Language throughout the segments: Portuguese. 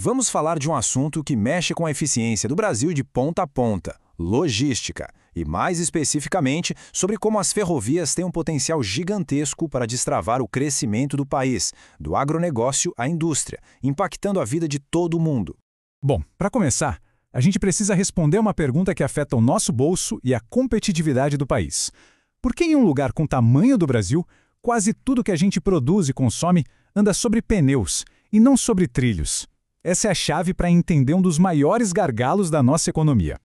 Vamos falar de um assunto que mexe com a eficiência do Brasil de ponta a ponta: logística. E mais especificamente, sobre como as ferrovias têm um potencial gigantesco para destravar o crescimento do país, do agronegócio à indústria, impactando a vida de todo mundo. Bom, para começar, a gente precisa responder uma pergunta que afeta o nosso bolso e a competitividade do país. Por que em um lugar com o tamanho do Brasil, quase tudo que a gente produz e consome anda sobre pneus e não sobre trilhos? Essa é a chave para entender um dos maiores gargalos da nossa economia.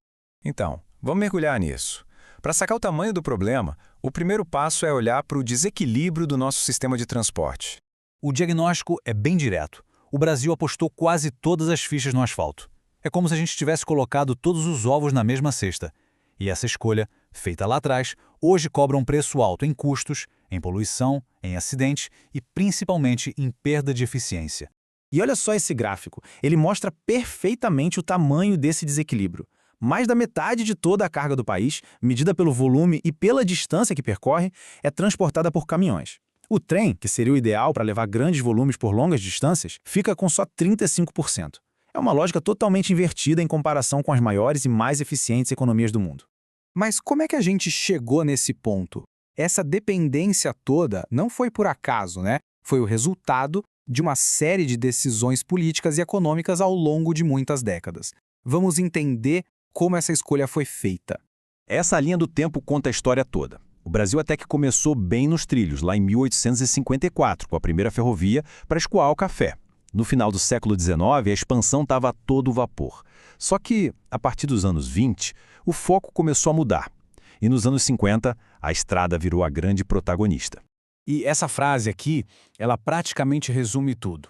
Então, vamos mergulhar nisso. Para sacar o tamanho do problema, o primeiro passo é olhar para o desequilíbrio do nosso sistema de transporte. O diagnóstico é bem direto. O Brasil apostou quase todas as fichas no asfalto. É como se a gente tivesse colocado todos os ovos na mesma cesta. E essa escolha, feita lá atrás, hoje cobra um preço alto em custos, em poluição, em acidentes e principalmente em perda de eficiência. E olha só esse gráfico, ele mostra perfeitamente o tamanho desse desequilíbrio. Mais da metade de toda a carga do país, medida pelo volume e pela distância que percorre, é transportada por caminhões. O trem, que seria o ideal para levar grandes volumes por longas distâncias, fica com só 35%. É uma lógica totalmente invertida em comparação com as maiores e mais eficientes economias do mundo. Mas como é que a gente chegou nesse ponto? Essa dependência toda não foi por acaso, né? Foi o resultado de uma série de decisões políticas e econômicas ao longo de muitas décadas. Vamos entender como essa escolha foi feita. Essa linha do tempo conta a história toda. O Brasil até que começou bem nos trilhos, lá em 1854, com a primeira ferrovia para escoar o café. No final do século XIX, a expansão estava a todo vapor. Só que, a partir dos anos 20, o foco começou a mudar. E nos anos 50, a estrada virou a grande protagonista. E essa frase aqui, ela praticamente resume tudo.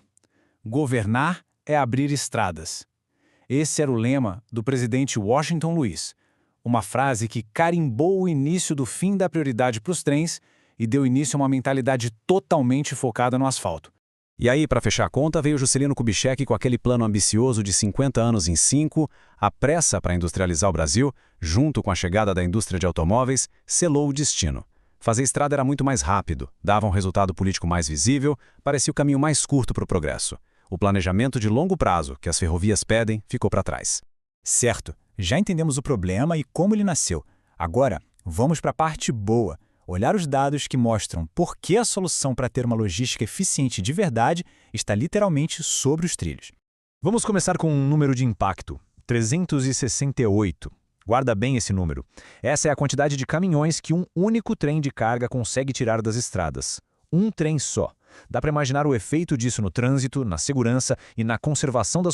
Governar é abrir estradas. Esse era o lema do presidente Washington Luiz, uma frase que carimbou o início do fim da prioridade para os trens e deu início a uma mentalidade totalmente focada no asfalto. E aí, para fechar a conta, veio Juscelino Kubitschek com aquele plano ambicioso de 50 anos em 5, a pressa para industrializar o Brasil, junto com a chegada da indústria de automóveis, selou o destino. Fazer estrada era muito mais rápido, dava um resultado político mais visível, parecia o caminho mais curto para o progresso. O planejamento de longo prazo que as ferrovias pedem ficou para trás. Certo, já entendemos o problema e como ele nasceu. Agora, vamos para a parte boa. Olhar os dados que mostram por que a solução para ter uma logística eficiente de verdade está literalmente sobre os trilhos. Vamos começar com um número de impacto: 368. Guarda bem esse número. Essa é a quantidade de caminhões que um único trem de carga consegue tirar das estradas. Um trem só. Dá para imaginar o efeito disso no trânsito, na segurança e na conservação das